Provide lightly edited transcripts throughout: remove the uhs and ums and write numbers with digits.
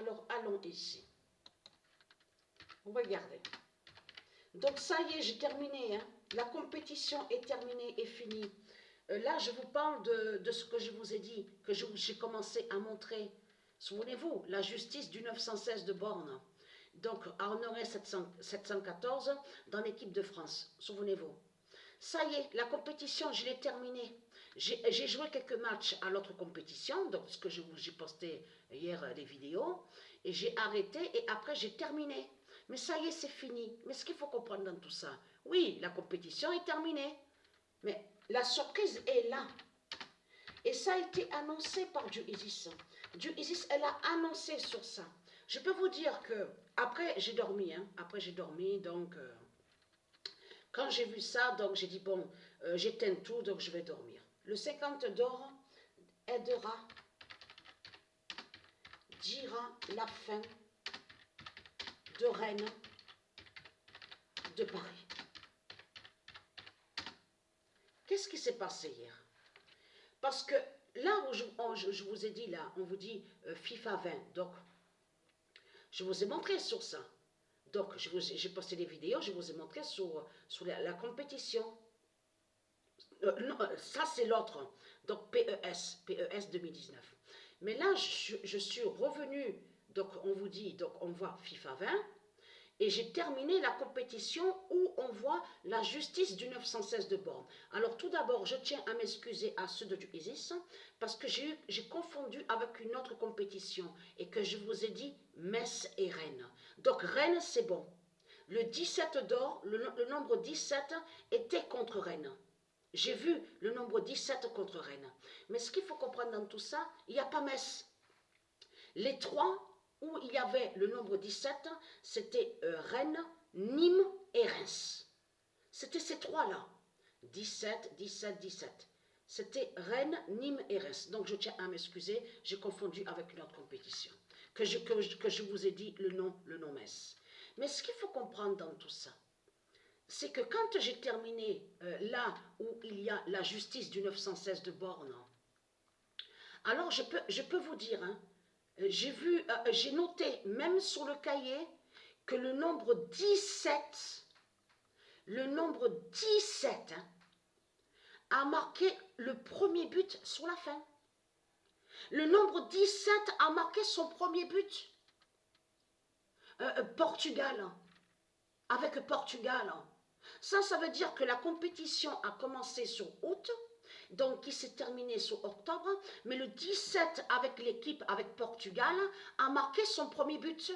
Alors, allons ici. Regardez. Donc, ça y est, j'ai terminé. Hein. La compétition est terminée et finie. Là, je vous parle de ce que je vous ai dit, que j'ai commencé à montrer. Souvenez-vous, la justice du 916 de Borne. Donc, à Honoré 714 dans l'équipe de France. Souvenez-vous. Ça y est, la compétition, je l'ai terminée. J'ai joué quelques matchs à l'autre compétition, donc ce que j'ai posté hier les vidéos, et j'ai arrêté et après j'ai terminé. Mais ça y est, c'est fini. Mais ce qu'il faut comprendre dans tout ça, oui, la compétition est terminée, mais la surprise est là. Et ça a été annoncé par Dieu Isis. Dieu Isis, elle a annoncé sur ça. Je peux vous dire que, après j'ai dormi, hein, après j'ai dormi, donc... quand j'ai vu ça, donc j'ai dit, bon, j'éteins tout, donc je vais dormir. Le 50 d'or aidera, dira la fin de Rennes, de Paris. Qu'est-ce qui s'est passé hier? Parce que là où je vous ai dit, là, on vous dit FIFA 20, donc je vous ai montré sur ça. Donc j'ai posté des vidéos, je vous ai montré sur la compétition. Non, ça c'est l'autre, donc PES 2019. Mais là, je suis revenue, donc on vous dit, donc on voit FIFA 20, et j'ai terminé la compétition où on voit la justice du 916 de Borne. Alors tout d'abord, je tiens à m'excuser à ceux de Isis, parce que j'ai confondu avec une autre compétition, et que je vous ai dit Metz et Rennes. Donc Rennes, c'est bon. Le 17 d'or, le nombre 17 était contre Rennes. J'ai vu le nombre 17 contre Rennes. Mais ce qu'il faut comprendre dans tout ça, il n'y a pas Metz. Les trois où il y avait le nombre 17, c'était Rennes, Nîmes et Reims. C'était ces trois-là. 17, 17, 17. C'était Rennes, Nîmes et Reims. Donc je tiens à m'excuser, j'ai confondu avec une autre compétition. Que je vous ai dit le nom Metz. Mais ce qu'il faut comprendre dans tout ça, c'est que quand j'ai terminé là où il y a la justice du 916 de Borne, alors je peux vous dire, hein, j'ai noté même sur le cahier que le nombre 17 hein, a marqué le premier but sur la fin. Le nombre 17 a marqué son premier but. Portugal, avec Portugal. Ça veut dire que la compétition a commencé sur août, donc qui s'est terminée sur octobre, mais le 17 avec l'équipe, avec Portugal, a marqué son premier but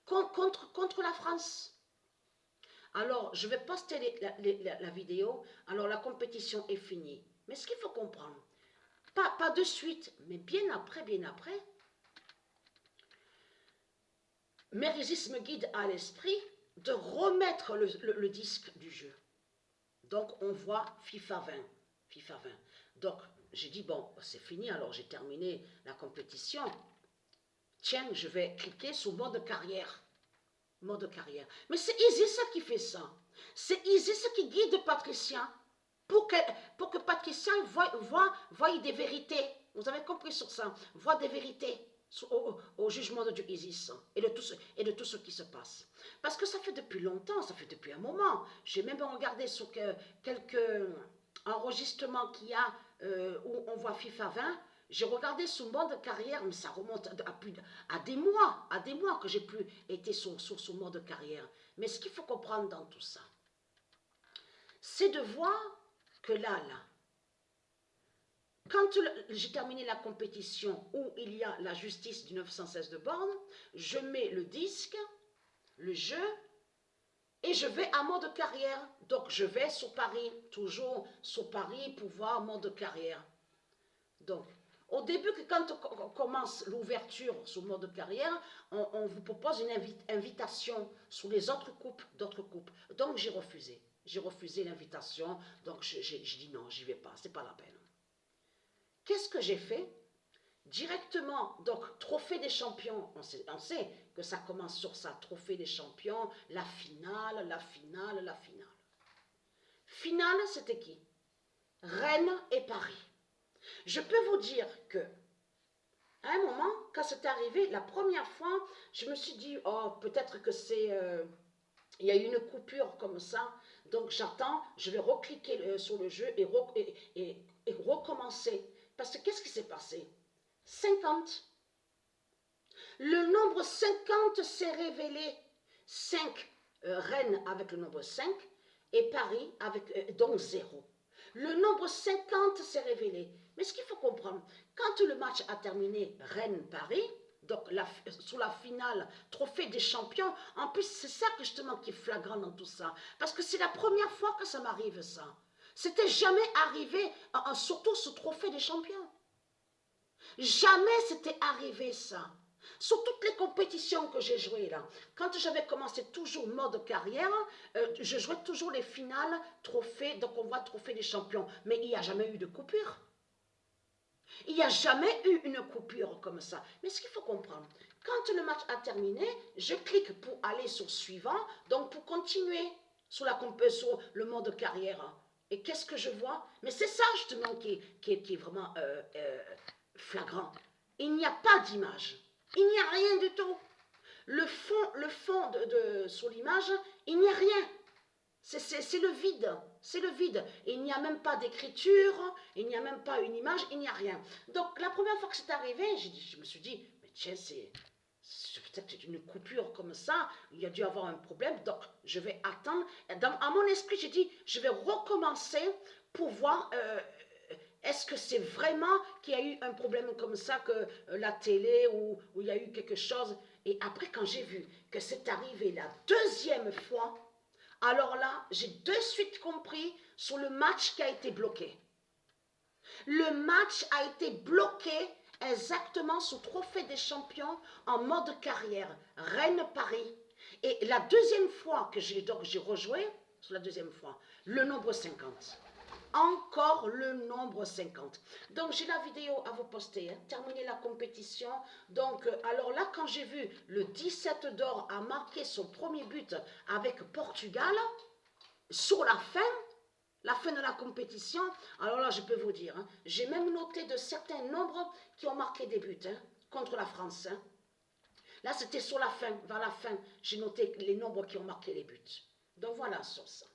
contre la France. Alors, je vais poster la vidéo, alors la compétition est finie. Mais ce qu'il faut comprendre, pas de suite, mais bien après, Mérisis me guide à l'esprit de remettre le disque du jeu. Donc, on voit FIFA 20. FIFA 20. Donc, j'ai dit, bon, c'est fini, alors j'ai terminé la compétition. Tiens, je vais cliquer sur mode carrière. Mode carrière. Mais c'est Isis qui fait ça. C'est Isis qui guide Patricia pour que Patricia voie des vérités. Vous avez compris sur ça. Voie des vérités au jugement de Dieu Isis et de tout ce qui se passe. Parce que ça fait depuis longtemps, ça fait depuis un moment. J'ai même regardé sur quelques enregistrements qu'il y a où on voit FIFA 20. J'ai regardé sous mode carrière, mais ça remonte à des mois que j'ai plus été sur mode carrière. Mais ce qu'il faut comprendre dans tout ça, c'est de voir que là, quand j'ai terminé la compétition où il y a la justice du 916 de Borne, je mets le disque, le jeu, et je vais à mode carrière. Donc je vais sur Paris, toujours sur Paris pour voir mode carrière. Donc, au début, quand on commence l'ouverture sur mode carrière, on vous propose une invitation sur les autres coupes, d'autres coupes. Donc j'ai refusé. J'ai refusé l'invitation, donc j'ai dit non, j'y vais pas, c'est pas la peine. Qu'est-ce que j'ai fait? Directement, donc trophée des champions, on sait que ça commence sur ça, trophée des champions, la finale. Finale, c'était qui? Rennes et Paris. Je peux vous dire que À un moment, quand c'est arrivé, la première fois, je me suis dit, oh, peut-être que c'est... il y a eu une coupure comme ça, donc j'attends, je vais recliquer sur le jeu et recommencer. Parce que qu'est-ce qui s'est passé? 50. Le nombre 50 s'est révélé. 5 Rennes avec le nombre 5 et Paris avec donc 0. Le nombre 50 s'est révélé. Mais ce qu'il faut comprendre, quand le match a terminé Rennes-Paris, donc sous la finale, trophée des champions, en plus c'est ça que justement qui est flagrant dans tout ça. Parce que c'est la première fois que ça m'arrive ça. C'était jamais arrivé, surtout ce trophée des champions. Jamais c'était arrivé ça. Sur toutes les compétitions que j'ai jouées là, quand j'avais commencé toujours mode carrière, je jouais toujours les finales, trophées, donc on voit trophée des champions. Mais il n'y a jamais eu de coupure. Il n'y a jamais eu une coupure comme ça. Mais ce qu'il faut comprendre, quand le match a terminé, je clique pour aller sur suivant, donc pour continuer sur le mode carrière. Et qu'est-ce que je vois? Mais c'est ça justement qui est vraiment flagrant. Il n'y a pas d'image. Il n'y a rien du tout. Le fond sur l'image, il n'y a rien. C'est le vide, c'est le vide. Il n'y a même pas d'écriture, il n'y a même pas une image, il n'y a rien. Donc la première fois que c'est arrivé, je me suis dit, mais tiens, c'est peut-être une coupure comme ça, il y a dû avoir un problème, donc je vais attendre. À mon esprit, j'ai dit, je vais recommencer pour voir... est-ce que c'est vraiment qu'il y a eu un problème comme ça, que la télé, ou il y a eu quelque chose? Et après, quand j'ai vu que c'est arrivé la deuxième fois, alors là, j'ai de suite compris sur le match qui a été bloqué. Le match a été bloqué exactement sous Trophée des Champions en mode carrière, Rennes-Paris. Et la deuxième fois que j'ai rejoué, sur la deuxième fois, le nombre 50. Encore le nombre 50. Donc j'ai la vidéo à vous poster, hein, terminer la compétition. Donc alors là, quand j'ai vu le 17 d'or a marqué son premier but avec Portugal, sur la fin de la compétition, alors là je peux vous dire, hein, j'ai même noté de certains nombres qui ont marqué des buts hein, contre la France. Hein. Là c'était sur la fin, vers la fin, j'ai noté les nombres qui ont marqué les buts. Donc voilà sur ça.